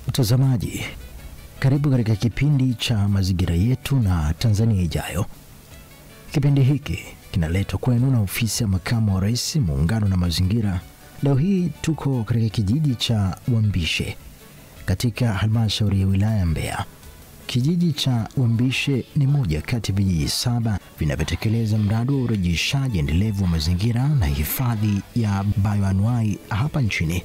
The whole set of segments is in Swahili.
Mtazamaji, karibu katika kipindi cha Mazingira Yetu na Tanzania Ijayo. Kipindi hiki kinaletwa kwenu na Ofisi ya Makamu wa Rais, Muungano na Mazingira. Leo hii tuko katika kijiji cha Wambishe katika halmashauri ya wilaya ya Mbeya. Kijiji cha Wambishe ni moja kati ya vijiji 7 vinavyotekeleza mradi wa urejeshaji endelevu wa mazingira na hifadhi ya bioanuwai hapa nchini.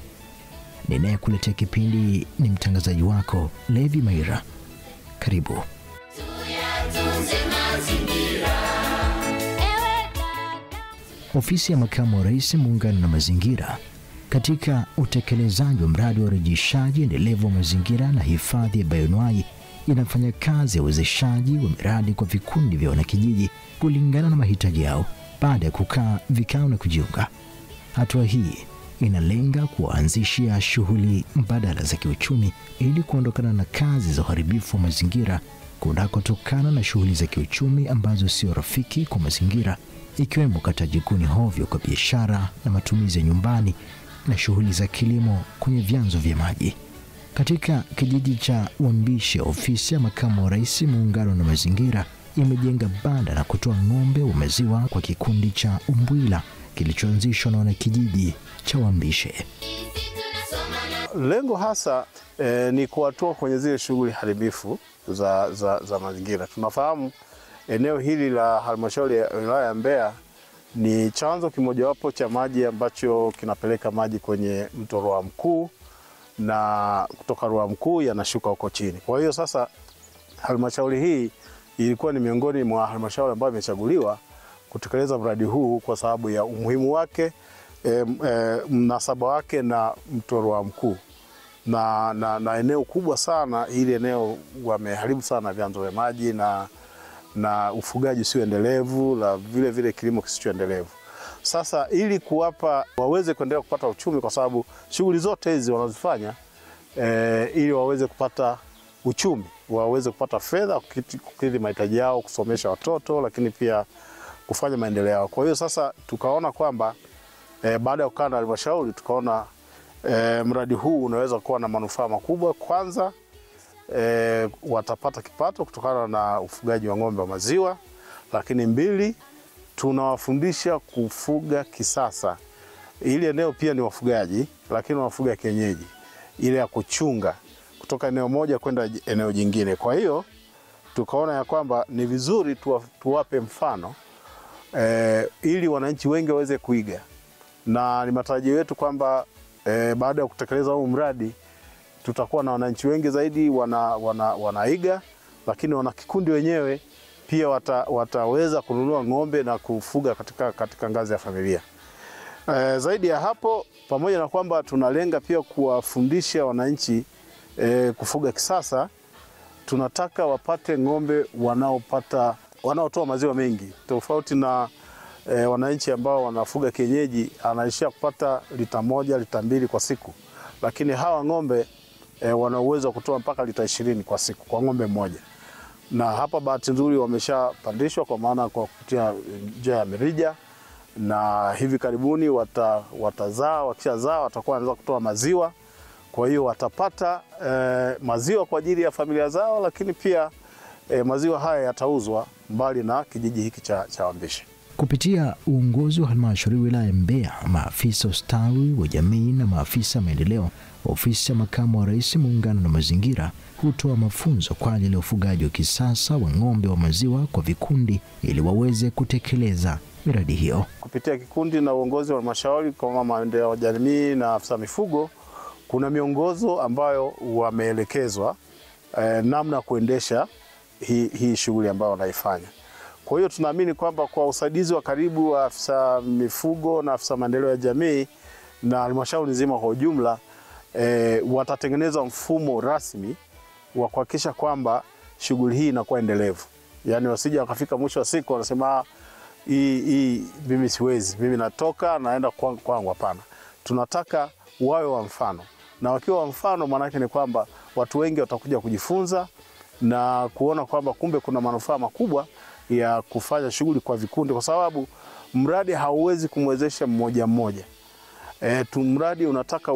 Ninayekuletea kipindi ni mtangazaji wako Levi Maira. Karibu. Ofisi ya Makamu wa Rais, Muungano na Mazingira, katika utekelezaji wa mradi wa urejeshaji endelevu wa mazingira na hifadhi ya bioanuwai, inafanya kazi ya uwezeshaji wa miradi kwa vikundi vya wanakijiji kulingana na mahitaji yao baada ya kukaa vikao na kujiunga. Hatua hii inalenga kuanzishia shughuli mbadala za kiuchumi ili kuondokana na kazi za uharibifu wa mazingira kunakotokana na shughuli za kiuchumi ambazo sio rafiki kwa mazingira, ikiwemo ukataji kuni hovyo kwa biashara na matumizi ya nyumbani na shughuli za kilimo kwenye vyanzo vya maji. Katika kijiji cha Wambishe, Ofisi ya Makamu wa Rais, Muungano na Mazingira imejenga banda na kutoa ng'ombe wa maziwa kwa kikundi cha Umbwila kilichoanzishwa na wanakijiji cha Wambishe. Lengo hasa ni kuwatoa kwenye zile shughuli haribifu za mazingira. Tunafahamu eneo hili la halmashauri ya wilaya ya Mbeya ni chanzo kimojawapo cha maji ambacho kinapeleka maji kwenye mto Ruaha Mkuu, na kutoka Ruaha Mkuu yanashuka huko chini. Kwa hiyo sasa halmashauri hii ilikuwa ni miongoni mwa halmashauri ambayo imechaguliwa kutekeleza mradi huu kwa sababu ya umuhimu wake, mnasaba wake na mto Ruaha Mkuu na eneo kubwa sana. Hili eneo wameharibu sana vyanzo vya maji na ufugaji sio endelevu, la vile kilimo kisicho endelevu. Sasa ili kuwapa waweze kuendelea kupata uchumi, kwa sababu shughuli zote hizi wanazifanya ili waweze kupata uchumi, waweze kupata fedha kukidhi mahitaji yao, kusomesha watoto, lakini pia kufanya maendeleo yao. Kwa hiyo sasa tukaona kwamba baada ya kukaa na halmashauri tukaona mradi huu unaweza kuwa na manufaa makubwa. Kwanza watapata kipato kutokana na ufugaji wa ng'ombe wa maziwa, lakini 2, tunawafundisha kufuga kisasa. Ili eneo pia ni wafugaji, lakini wafuga kienyeji, ile ya kuchunga kutoka eneo moja kwenda eneo jingine. Kwa hiyo tukaona ya kwamba ni vizuri tuwape mfano ili wananchi wengi waweze kuiga, na ni matarajio yetu kwamba baada ya kutekeleza huu mradi tutakuwa na wananchi wengi zaidi wanaiga, lakini wana kikundi wenyewe pia wataweza kununua ng'ombe na kufuga katika ngazi ya familia. Zaidi ya hapo, pamoja na kwamba tunalenga pia kuwafundisha wananchi kufuga kisasa, tunataka wapate ng'ombe wanaotoa maziwa mengi, tofauti na wananchi ambao wanafuga kienyeji anaishia kupata lita 1, lita 2 kwa siku, lakini hawa ng'ombe wana uwezo wa kutoa mpaka lita 20 kwa siku kwa ng'ombe mmoja. Na hapa bahati nzuri wameshapandishwa, kwa maana kwa kupitia njia ya mirija, na hivi karibuni watazaa. Wakishazaa watakuwa wanaweza kutoa maziwa. Kwa hiyo watapata maziwa kwa ajili ya familia zao, lakini pia maziwa haya yatauzwa mbali na kijiji hiki cha Wambishe. Kupitia uongozi wa halmashauri wilaya Mbeya, maafisa ustawi wa jamii na maafisa maendeleo, Ofisi ya Makamu wa Rais, Muungano na Mazingira hutoa mafunzo kwa ajili ya ufugaji wa kisasa wa ng'ombe wa maziwa kwa vikundi ili waweze kutekeleza miradi hiyo. Kupitia kikundi na uongozi wa halmashauri kwa maendeleo ya jamii na afisa mifugo, kuna miongozo ambayo wameelekezwa namna kuendesha hii shughuli ambayo wanaifanya. Kwa hiyo tunaamini kwamba kwa usaidizi wa karibu wa afisa mifugo na afisa maendeleo ya jamii na halmashauri nzima kwa ujumla, watatengeneza mfumo rasmi wa kuhakikisha kwamba shughuli hii inakuwa endelevu. Yaani wasije wakafika mwisho wa siku wanasema hii mimi siwezi, mimi natoka naenda kwangu. Hapana. Tunataka wawe wa mfano. Na wakiwa wa mfano, maana yake ni kwamba watu wengi watakuja kujifunza na kuona kwamba kumbe kuna manufaa makubwa ya kufanya shughuli kwa vikundi, kwa sababu mradi hauwezi kumwezesha mmoja mmoja. Mradi unataka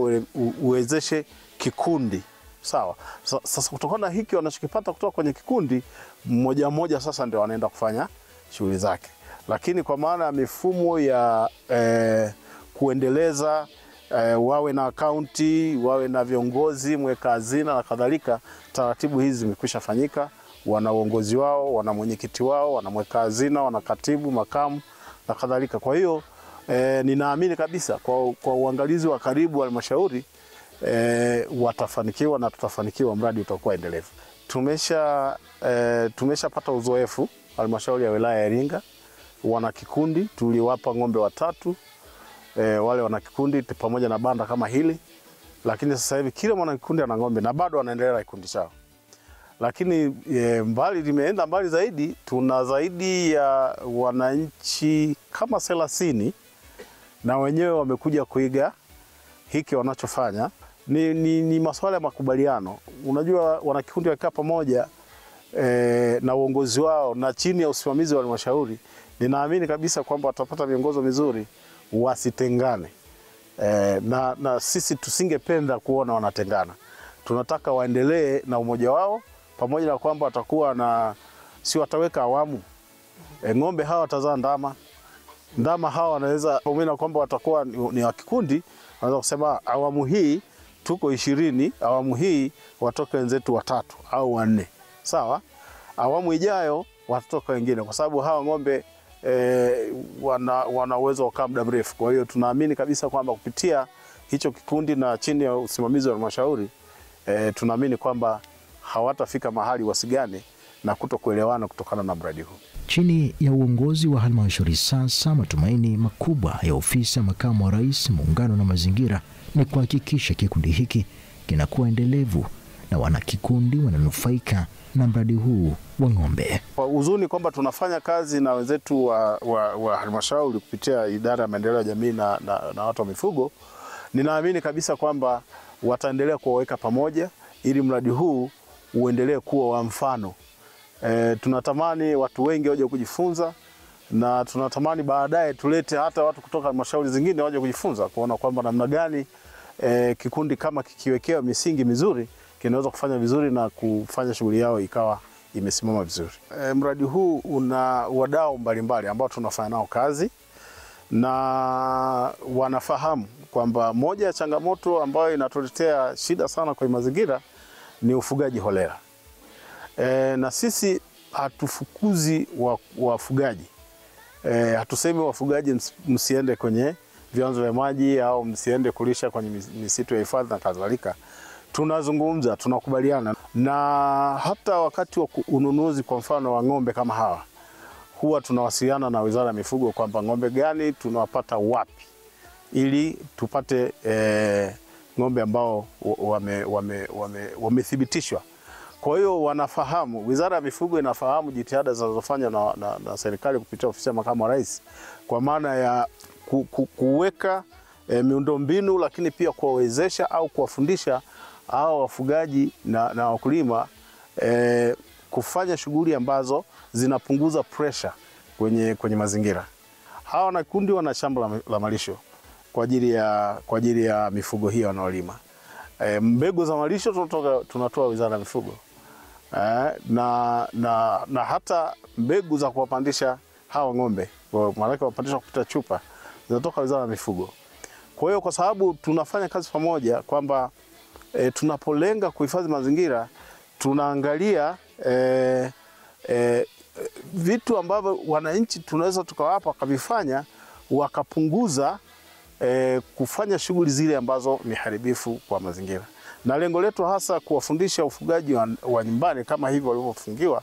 uwezeshe kikundi Sawa. Sasa kutokana na hiki wanachokipata kutoka kwenye kikundi mmoja mmoja, sasa ndio wanaenda kufanya shughuli zake. Lakini kwa maana ya mifumo ya kuendeleza, wawe na akaunti, wawe na viongozi, mweka hazina na kadhalika, taratibu hizi zimekwisha fanyika. Wana uongozi wao, wana mwenyekiti wao, wana mweka hazina, wana katibu, makamu na kadhalika. Kwa hiyo ninaamini kabisa kwa uangalizi wa karibu wa halmashauri watafanikiwa na tutafanikiwa, mradi utakuwa endelevu. Tumeshapata uzoefu halmashauri ya wilaya ya Iringa, wana kikundi tuliwapa ng'ombe 3, wale wana kikundi pamoja na banda kama hili, lakini sasa hivi kila mwana kikundi ana ng'ombe na bado wanaendelea na kikundi chao. Lakini limeenda mbali zaidi, tuna zaidi ya wananchi kama 30 na wenyewe wamekuja kuiga hiki wanachofanya. Ni masuala ya makubaliano. Unajua wanakikundi wakikaa pamoja na uongozi wao na chini ya usimamizi wa halmashauri, ninaamini kabisa kwamba watapata miongozo mizuri, wasitengane. Na sisi tusingependa kuona wanatengana. Tunataka waendelee na umoja wao, pamoja na kwamba watakuwa na si wataweka awamu. Ng'ombe hawa watazaa ndama. Ndama hawa wanaweza pamoja na kwamba watakuwa ni wa kikundi, wanaweza kusema awamu hii tuko 20, awamu hii watoke wenzetu 3 au 4. Sawa? Awamu ijayo watatoka wengine, kwa sababu hawa ng'ombe wana uwezo wa kukaa muda mrefu. Kwa hiyo tunaamini kabisa kwamba kupitia hicho kikundi na chini ya usimamizi wa halmashauri tunaamini kwamba hawatafika mahali wasigane na kutokuelewana kutokana na mradi huu. Chini ya uongozi wa halmashauri sasa, matumaini makubwa ya ofisi ya makamu wa rais, muungano na mazingira ni kuhakikisha kikundi hiki kinakuwa endelevu na wanakikundi wananufaika na mradi huu wa ng'ombe. Kwa uzuni kwamba tunafanya kazi na wenzetu wa halmashauri kupitia idara ya maendeleo ya jamii na watu wa mifugo, ninaamini kabisa kwamba wataendelea kuwaweka pamoja ili mradi huu uendelee kuwa wa mfano. Tunatamani watu wengi waje kujifunza, na tunatamani baadaye tulete hata watu kutoka halmashauri zingine waje kujifunza, kuona kwamba namna gani kikundi kama kikiwekewa misingi mizuri kinaweza kufanya vizuri na kufanya shughuli yao ikawa imesimama vizuri. Mradi huu una wadau mbalimbali ambao tunafanya nao kazi, na wanafahamu kwamba moja ya changamoto ambayo inatuletea shida sana kwa mazingira ni ufugaji holela. Na sisi hatufukuzi wafugaji. Hatusemi wafugaji msiende kwenye vyanzo vya maji au msiende kulisha kwenye misitu ya hifadhi na kadhalika. Tunazungumza, tunakubaliana, na hata wakati wa ununuzi kwa mfano wa ng'ombe kama hawa, huwa tunawasiliana na Wizara ya Mifugo kwamba ng'ombe gani tunawapata wapi ili tupate ng'ombe ambao wamethibitishwa. Kwa hiyo wanafahamu, Wizara ya Mifugo inafahamu jitihada zinazofanywa na serikali kupitia ofisi ya makamu wa rais, kwa maana ya kuweka miundombinu, lakini pia kuwawezesha au kuwafundisha hao wafugaji na wakulima kufanya shughuli ambazo zinapunguza pressure kwenye mazingira. Hawa wanakundi wana shamba la malisho kwa ajili ya mifugo hii wanaolima. Mbegu za malisho tunatoa Wizara ya Mifugo. Na hata mbegu za kuwapandisha hawa ng'ombe, maana yake wapandishwa kupita chupa, zinatoka Wizara ya Mifugo. Kwa hiyo kwa sababu tunafanya kazi pamoja kwamba tunapolenga kuhifadhi mazingira, tunaangalia vitu ambavyo wananchi tunaweza tukawapa wakavifanya wakapunguza kufanya shughuli zile ambazo ni haribifu kwa mazingira. Na lengo letu hasa kuwafundisha ufugaji wa nyumbani kama hivyo walivyofungiwa,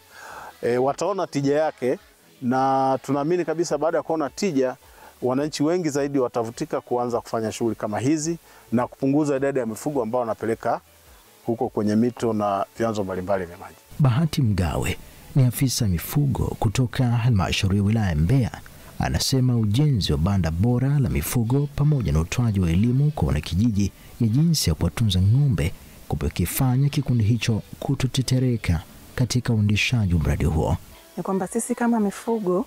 wataona tija yake, na tunaamini kabisa baada ya kuona tija, wananchi wengi zaidi watavutika kuanza kufanya shughuli kama hizi na kupunguza idadi ya mifugo ambao wanapeleka huko kwenye mito na vyanzo mbalimbali vya maji. Bahati Mgawe ni afisa mifugo kutoka halmashauri ya wilaya ya Mbeya. Anasema ujenzi wa banda bora la mifugo pamoja na utoaji wa elimu kwa wanakijiji ya jinsi ya kuwatunza ng'ombe kumekifanya kikundi hicho kutotetereka katika uendeshaji wa mradi huo. Ni kwamba sisi kama mifugo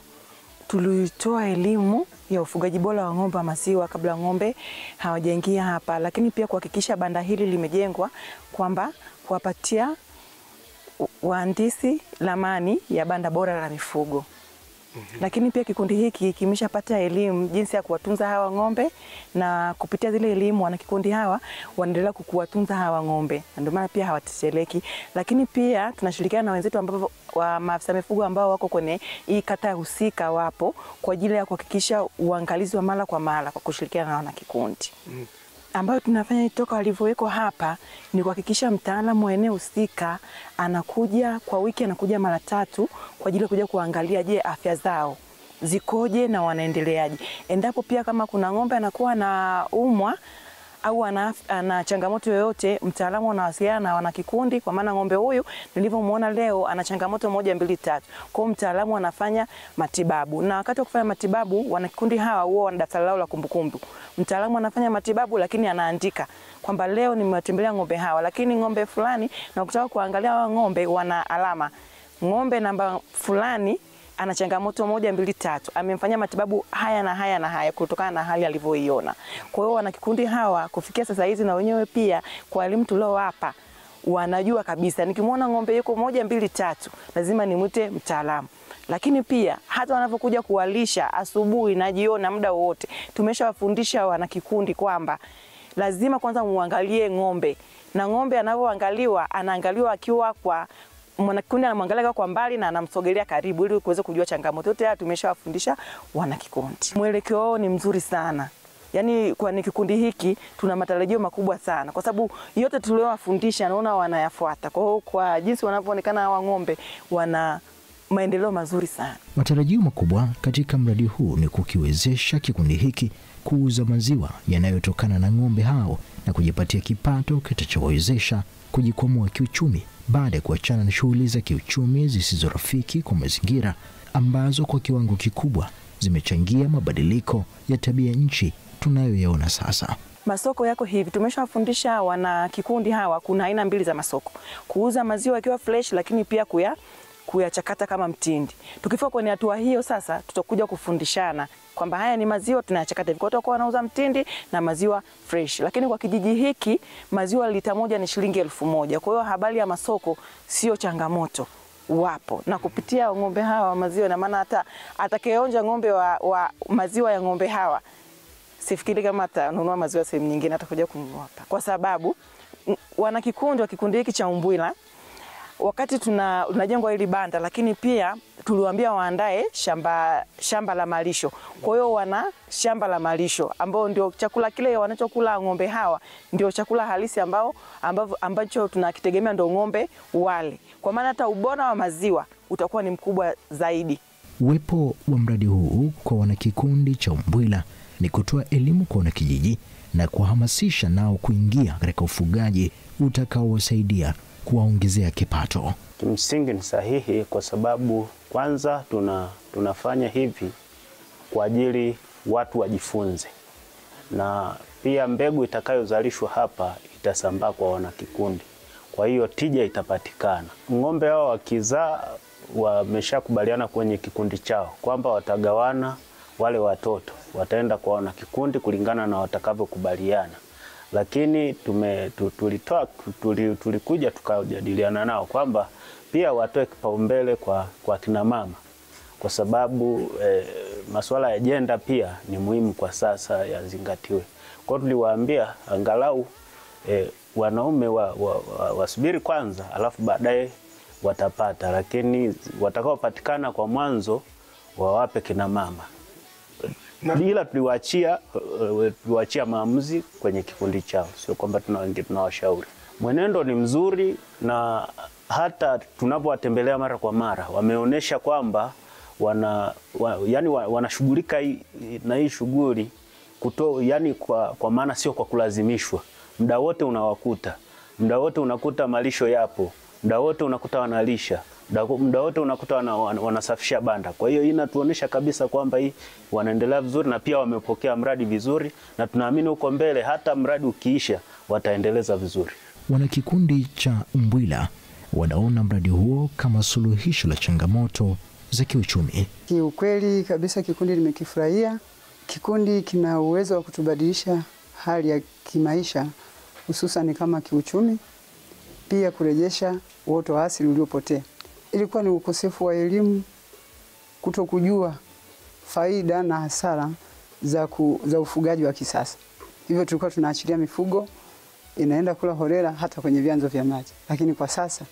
tulitoa elimu ya ufugaji bora wa ng'ombe wa maziwa kabla ng'ombe hawajaingia hapa, lakini pia kuhakikisha banda hili limejengwa kwamba kuwapatia wahandisi ramani ya banda bora la mifugo. Lakini pia kikundi hiki kimeshapata elimu jinsi ya kuwatunza hawa ng'ombe, na kupitia zile elimu wana kikundi hawa wanaendelea kuwatunza hawa ng'ombe. Ndio maana pia hawatesheleki. Lakini pia tunashirikiana na wenzetu ambao wa maafisa mifugo ambao wako kwenye hii kata husika wapo kwa ajili ya kuhakikisha uangalizi wa mara kwa mara kwa kushirikiana na wana kikundi. Ambayo tunafanya toka walivyowekwa hapa ni kuhakikisha mtaalamu wa eneo husika anakuja kwa wiki, anakuja mara 3 kwa ajili ya kuja kuangalia je, afya zao zikoje na wanaendeleaje. Endapo pia kama kuna ng'ombe anakuwa na umwa au ana changamoto yoyote, mtaalamu anawasiliana na wana kikundi, kwa maana ng'ombe huyu nilivyomuona leo ana changamoto 1 2 3. Kwa hiyo mtaalamu anafanya matibabu, na wakati wa kufanya matibabu wana kikundi hawa huwa wana daftari lao la kumbukumbu. Mtaalamu anafanya matibabu lakini anaandika kwamba leo nimewatembelea ng'ombe hawa, lakini ng'ombe fulani na ukitaka kuangalia hawa ng'ombe wana alama. Ng'ombe namba fulani ana changamoto 1 2 3, amemfanyia matibabu haya na haya na haya kutokana na hali alivyoiona. Kwa hiyo wana kikundi hawa kufikia sasa hizi na wenyewe pia kwa elimu tuliowapa wanajua kabisa nikimwona ng'ombe yuko 1 2 3 lazima nimwite mtaalamu. Lakini pia hata wanapokuja kuwalisha asubuhi na jioni muda wote, tumeshawafundisha wana kikundi kwamba lazima kwanza muangalie ng'ombe, na ng'ombe anapoangaliwa anaangaliwa akiwa kwa mwanakikundi, anamwangalia kwa mbali na anamsogelea karibu ili kuweza kujua changamoto. Yote haya tumeshawafundisha wana kikundi. Mwelekeo wao ni mzuri sana. Yaani kwa kikundi hiki tuna matarajio makubwa sana kwa sababu yote tuliowafundisha naona wanayafuata. Kwa hiyo kwa jinsi wanavyoonekana hawa ng'ombe wana maendeleo mazuri sana. Matarajio makubwa katika mradi huu ni kukiwezesha kikundi hiki kuuza maziwa yanayotokana na ng'ombe hao na kujipatia kipato kitachowezesha kujikwamua kiuchumi baada ya kuachana na shughuli za kiuchumi zisizo rafiki kwa mazingira ambazo kwa kiwango kikubwa zimechangia mabadiliko ya tabia nchi tunayoyaona sasa. Masoko yako hivi, tumeshawafundisha wana kikundi hawa kuna aina 2 za masoko. Kuuza maziwa yakiwa fresh, lakini pia kuyachakata kama mtindi. Tukifika kwenye hatua hiyo sasa tutakuja kufundishana kwamba haya ni maziwa tunayachakata hivi. Kwa hiyo wanauza mtindi na maziwa fresh. Lakini kwa kijiji hiki maziwa lita 1 ni shilingi 1000. Kwa hiyo habari ya masoko sio changamoto, wapo. Na kupitia ng'ombe hawa maziwa, na maana hata atakayeonja ng'ombe wa maziwa ya ng'ombe hawa sifikiri kama atanunua maziwa sehemu nyingine, atakuja kununua hapa. Kwa sababu wana kikundi wa kikundi hiki cha Umbwila wakati tunajengwa hili banda, lakini pia tuliwaambia waandae shamba la malisho. Kwa hiyo wana shamba la malisho ambao ndio chakula kile wanachokula ng'ombe hawa ndio chakula halisi ambacho tunakitegemea ndio ng'ombe wale. Kwa maana hata ubora wa maziwa utakuwa ni mkubwa zaidi. Uwepo wa mradi huu kwa wanakikundi cha Umbwila ni kutoa elimu kwa wanakijiji na kuhamasisha nao kuingia katika ufugaji utakaowasaidia kuwaongezea kipato. Kimsingi ni sahihi kwa sababu kwanza tunafanya hivi kwa ajili watu wajifunze, na pia mbegu itakayozalishwa hapa itasambaa kwa wanakikundi. Kwa hiyo tija itapatikana. Ng'ombe hao wakizaa wameshakubaliana kwenye kikundi chao kwamba watagawana, wale watoto wataenda kwa wanakikundi kulingana na watakavyokubaliana. Lakini tulikuja tukajadiliana nao kwamba pia watoe kipaumbele kwa kina mama, kwa sababu masuala ya jenda pia ni muhimu kwa sasa yazingatiwe. Kwa hiyo tuliwaambia angalau wanaume wasubiri kwanza, alafu baadaye watapata, lakini watakaopatikana kwa mwanzo wawape kina mama. Ila tuliwaachia maamuzi kwenye kikundi chao, sio kwamba tunawashauri. Mwenendo ni mzuri, na hata tunapowatembelea mara kwa mara wameonyesha kwamba wanashughulika na hii shughuli yani kwa maana sio kwa kulazimishwa. Muda wote unawakuta, muda wote unakuta malisho yapo, muda wote unakuta wanalisha, muda wote unakuta wanasafisha banda. Kwa hiyo inatuonyesha kabisa kwamba hii wanaendelea vizuri na pia wamepokea mradi vizuri, na tunaamini huko mbele hata mradi ukiisha wataendeleza vizuri. Wanakikundi cha Umbwila wanaona mradi huo kama suluhisho la changamoto za kiuchumi. Kiukweli kabisa kikundi nimekifurahia. Kikundi kina uwezo wa kutubadilisha hali ya kimaisha, hususan kama kiuchumi. pia kurejesha uoto wa asili uliopotea. Ilikuwa ni ukosefu wa elimu, kutokujua faida na hasara za ufugaji wa kisasa. Hivyo tulikuwa tunaachilia mifugo inaenda kula holela hata kwenye vyanzo vya maji. Lakini kwa sasa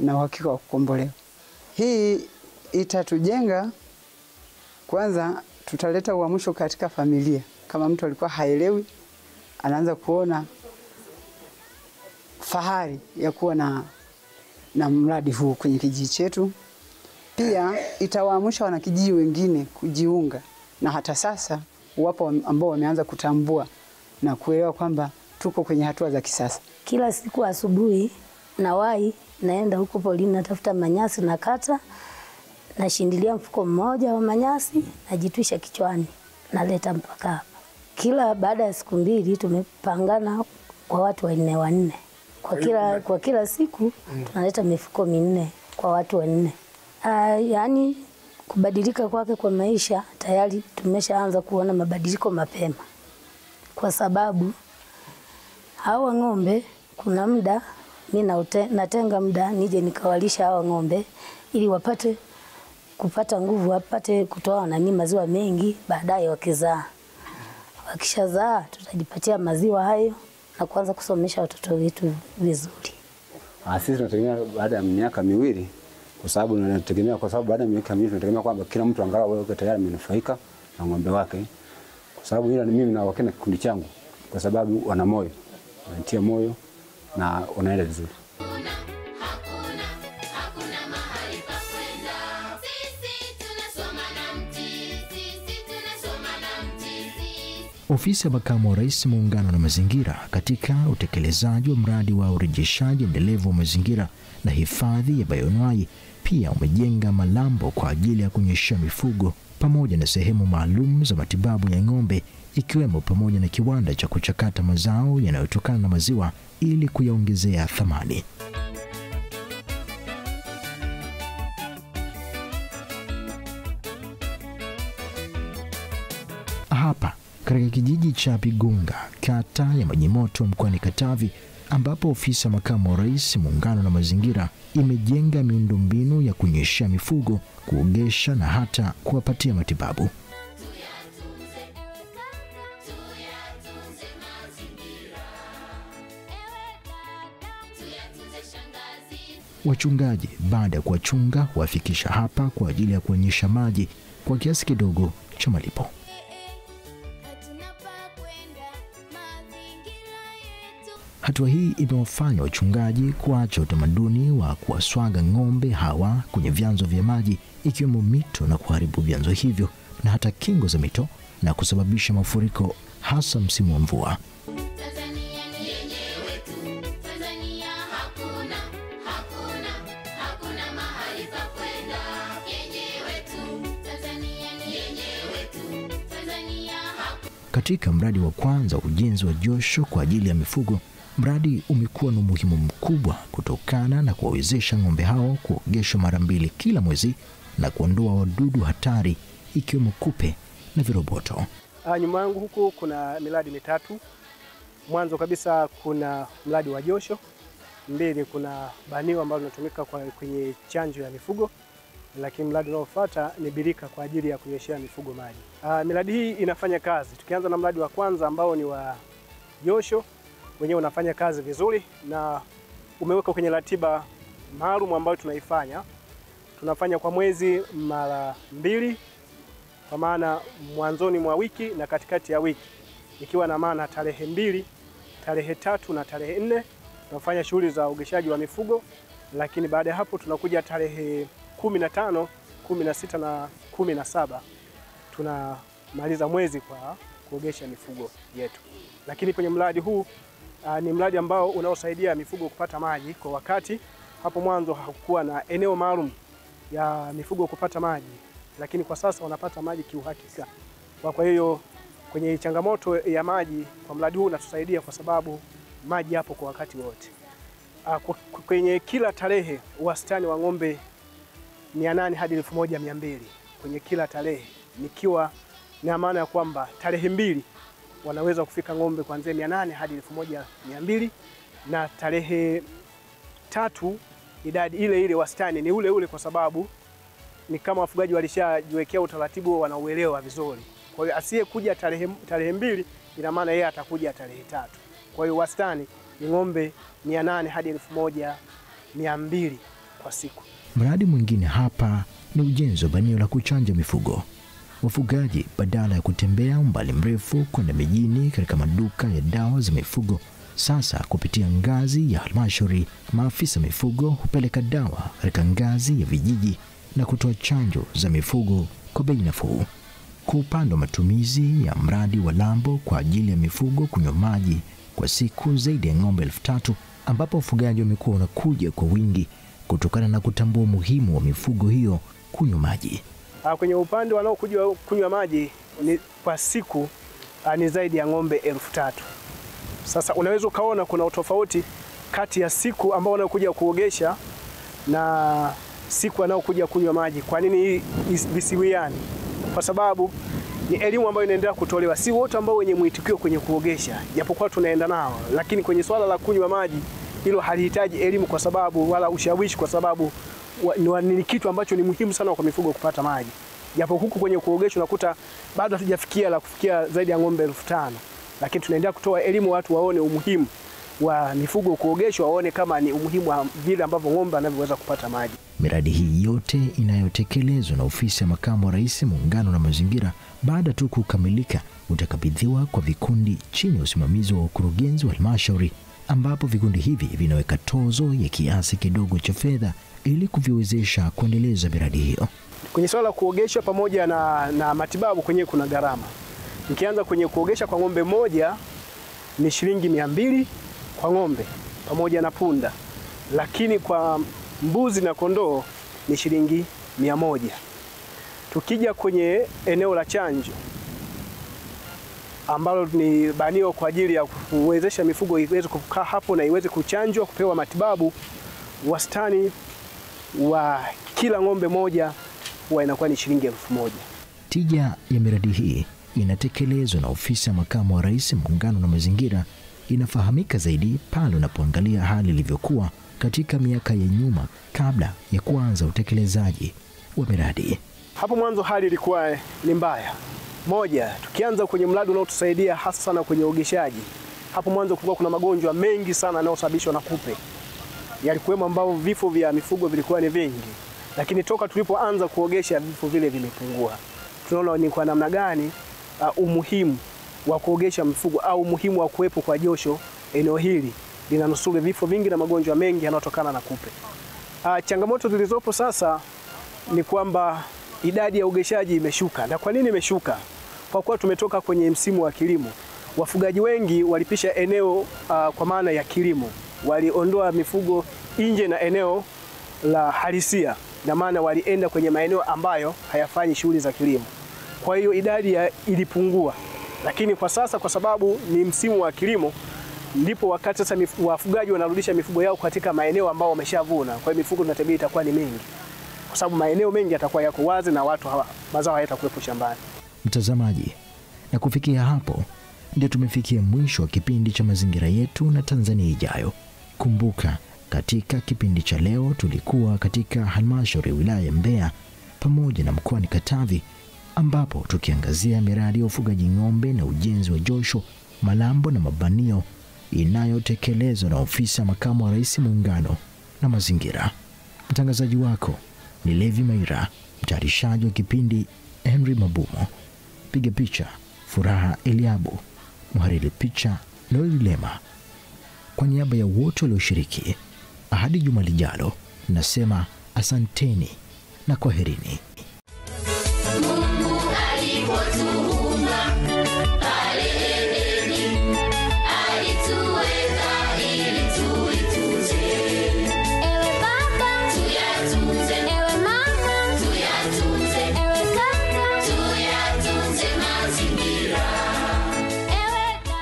na uhakika wa kukombolewa. Hii itatujenga, kwanza tutaleta uamsho katika familia. Kama mtu alikuwa haelewi, anaanza kuona fahari ya kuwa na mradi huu kwenye kijiji chetu. Pia itawaamsha wanakijiji wengine kujiunga, na hata sasa wapo ambao wameanza kutambua na kuelewa kwamba tuko kwenye hatua za kisasa. Kila siku asubuhi nawahi naenda huko polini, natafuta manyasi na kata, nashindilia mfuko mmoja wa manyasi, najitwisha kichwani, naleta mpaka hapa. Kila baada ya siku 2 tumepangana kwa watu 4. Kwa kila siku tunaleta mifuko 4 kwa watu 4. Yaani kubadilika kwake kwa maisha tayari tumeshaanza kuona mabadiliko mapema. Kwa sababu hawa ng'ombe kuna muda mimi natenga muda nije nikawalisha hawa ng'ombe ili wapate kupata nguvu, wapate kutoa maziwa mengi baadaye wakizaa. Wakishazaa tutajipatia maziwa hayo na kuanza kusomesha watoto wetu vizuri. Sisi tunategemea baada ya miaka 2, kwa sababu baada ya miaka 2 tunategemea kwamba kila mtu angalau awe tayari amenufaika na ng'ombe wake. Kwa sababu hilo ni mimi na wakina kikundi changu, kwa sababu wana moyo, wanatia moyo na wanaenda vizuri. Ofisi ya Makamu wa Rais Muungano na Mazingira katika utekelezaji wa mradi wa urejeshaji endelevu wa mazingira na hifadhi ya bayoanuai pia umejenga malambo kwa ajili ya kunyweshea mifugo pamoja na sehemu maalum za matibabu ya ng'ombe, ikiwemo pamoja na kiwanda cha kuchakata mazao yanayotokana na maziwa ili kuyaongezea thamani. Hapa katika kijiji cha Pigunga, kata ya Majimoto mkoani Katavi, ambapo ofisi ya Makamu wa Rais Muungano na Mazingira imejenga miundombinu ya kunyweshea mifugo, kuogesha na hata kuwapatia matibabu. Wachungaji baada ya kuwachunga wafikisha hapa kwa ajili ya kuonyesha maji kwa kiasi kidogo cha malipo. Hatua hii imewafanya wachungaji kuacha utamaduni wa kuwaswaga ng'ombe hawa kwenye vyanzo vya maji ikiwemo mito na kuharibu vyanzo hivyo na hata kingo za mito na kusababisha mafuriko hasa msimu wa mvua. Katika mradi wa kwanza ujenzi wa josho kwa ajili ya mifugo, mradi umekuwa na umuhimu mkubwa kutokana na kuwawezesha ng'ombe hao kuogeshwa mara 2 kila mwezi na kuondoa wadudu hatari ikiwemo kupe na viroboto. Nyuma yangu huku kuna miradi 3. Mwanzo kabisa kuna mradi wa josho, 2 kuna banio ambalo linatumika kwenye chanjo ya mifugo, lakini mradi unaofuata ni birika kwa ajili ya kunyweshea mifugo maji. Miradi hii inafanya kazi. Tukianza na mradi wa kwanza ambao ni wa josho, wenyewe unafanya kazi vizuri na umeweka kwenye ratiba maalum ambayo tunaifanya. Tunafanya kwa mwezi mara 2, kwa maana mwanzoni mwa wiki na katikati ya wiki, ikiwa na maana tarehe 2, tarehe 3 na tarehe 4 tunafanya shughuli za ugeshaji wa mifugo, lakini baada ya hapo tunakuja tarehe 15, 16 na 17 tunamaliza mwezi kwa kuogesha mifugo yetu. Lakini kwenye mradi huu ni mradi ambao unaosaidia mifugo kupata maji kwa wakati. Hapo mwanzo hakukuwa na eneo maalum ya mifugo kupata maji, lakini kwa sasa wanapata maji kiuhakika. Kwa hiyo kwenye changamoto ya maji kwa mradi huu unatusaidia kwa sababu maji yapo kwa wakati wote. Kwenye kila tarehe wastani wa ng'ombe 800 hadi 1200 kwenye kila tarehe, nikiwa na maana ya kwamba tarehe 2 wanaweza kufika ng'ombe kuanzia 800 hadi 1200 na tarehe tatu idadi ile ile, wastani ni ule ule, kwa sababu ni kama wafugaji walishajiwekea utaratibu, wanauelewa vizuri. Kwa hiyo asiyekuja tarehe 2 ina maana yeye atakuja tarehe 3. Kwa hiyo wastani ni ng'ombe 800 hadi 1200 kwa siku. Mradi mwingine hapa ni ujenzi wa banio la kuchanja mifugo. Wafugaji badala ya kutembea umbali mrefu kwenda mijini katika maduka ya dawa za mifugo, sasa kupitia ngazi ya halmashauri, maafisa mifugo hupeleka dawa katika ngazi ya vijiji na kutoa chanjo za mifugo kwa bei nafuu. Kwa upande wa matumizi ya mradi wa Lambo kwa ajili ya mifugo kunywa maji kwa siku zaidi ya ng'ombe 3000, ambapo wafugaji wamekuwa wanakuja kwa wingi kutokana na kutambua umuhimu wa mifugo hiyo kunywa maji. Kwenye upande wanaokuja kunywa maji ni kwa siku ni zaidi ya ng'ombe 3000. Sasa unaweza ukaona kuna utofauti kati ya siku ambao wanaokuja kuogesha na siku wanaokuja kunywa maji. Kwa nini visiwiani? Kwa sababu ni elimu ambayo inaendelea kutolewa. Si wote ambao wenye mwitikio kwenye kuogesha, japokuwa tunaenda nao, lakini kwenye swala la kunywa maji hilo halihitaji elimu kwa sababu wala ushawishi, kwa sababu ni kitu ambacho ni muhimu sana kwa mifugo kupata maji. Japo huku kwenye kuogesha unakuta bado hatujafikia kufikia zaidi ya ng'ombe 5000, lakini tunaendelea kutoa elimu, watu waone umuhimu wa mifugo kuogeshwa, waone kama ni umuhimu wa vile ambavyo ng'ombe anavyoweza kupata maji. Miradi hii yote inayotekelezwa na ofisi ya makamu wa rais muungano na mazingira, baada tu kukamilika utakabidhiwa kwa vikundi chini ya usimamizi wa ukurugenzi wa halmashauri, ambapo vikundi hivi vinaweka tozo ya kiasi kidogo cha fedha ili kuviwezesha kuendeleza miradi hiyo. Kwenye swala la kuogesha pamoja na matibabu kwenyewe kuna gharama. Nikianza kwenye kuogesha kwa ng'ombe moja ni shilingi 200 kwa ng'ombe pamoja na punda, lakini kwa mbuzi na kondoo ni shilingi 100. Tukija kwenye eneo la chanjo ambalo ni banio kwa ajili ya kuwezesha mifugo iweze kukaa hapo na iweze kuchanjwa, kupewa matibabu, wastani wa kila ng'ombe moja huwa inakuwa ni shilingi 1000. Tija ya miradi hii inatekelezwa na ofisi ya makamu wa rais muungano na mazingira inafahamika zaidi pale unapoangalia hali ilivyokuwa katika miaka ya nyuma kabla ya kuanza utekelezaji wa miradi. Hapo mwanzo hali ilikuwa ni mbaya. Moja, tukianza kwenye mradi unaotusaidia hasa sana kwenye uogeshaji. Hapo mwanzo kulikuwa kuna magonjwa mengi sana yanayosababishwa na kupe. Yalikuwemo ambao vifo vya mifugo vilikuwa ni vingi. Lakini toka tulipoanza kuogesha vifo vile vimepungua. Tunaona ni kwa namna gani umuhimu wa kuogesha mifugo au umuhimu wa kuwepo kwa josho eneo hili linanusuru vifo vingi na magonjwa mengi yanayotokana na kupe. Changamoto zilizopo sasa ni kwamba idadi ya uogeshaji imeshuka. Na kwa nini imeshuka? Kwa kuwa tumetoka kwenye msimu wa kilimo. Wafugaji wengi walipisha eneo kwa maana ya kilimo. Waliondoa mifugo nje na eneo la halisia, na maana walienda kwenye maeneo ambayo hayafanyi shughuli za kilimo. Kwa hiyo idadi ilipungua. Lakini kwa sasa kwa sababu ni msimu wa kilimo, ndipo wakati sasa wafugaji wanarudisha mifugo yao katika maeneo ambao wameshavuna. Kwa hiyo mifugo tunatabiri itakuwa ni mingi, kwa sababu maeneo mengi yatakuwa yako wazi na watu mazao hayatakuwepo shambani. Mtazamaji, na kufikia hapo ndio tumefikia mwisho wa kipindi cha Mazingira Yetu na Tanzania Ijayo. Kumbuka, katika kipindi cha leo tulikuwa katika halmashauri ya wilaya ya Mbeya pamoja na mkoani Katavi, ambapo tukiangazia miradi ya ufugaji ng'ombe na ujenzi wa josho, malambo na mabanio inayotekelezwa na ofisi ya makamu wa rais muungano na mazingira. Mtangazaji wako ni Levi Maira, mtayarishaji wa kipindi Henry Mabumo, piga picha Furaha Eliabu, mhariri picha Noel Lema. Kwa niaba ya wote walioshiriki, hadi juma lijalo, nasema asanteni na kwaherini.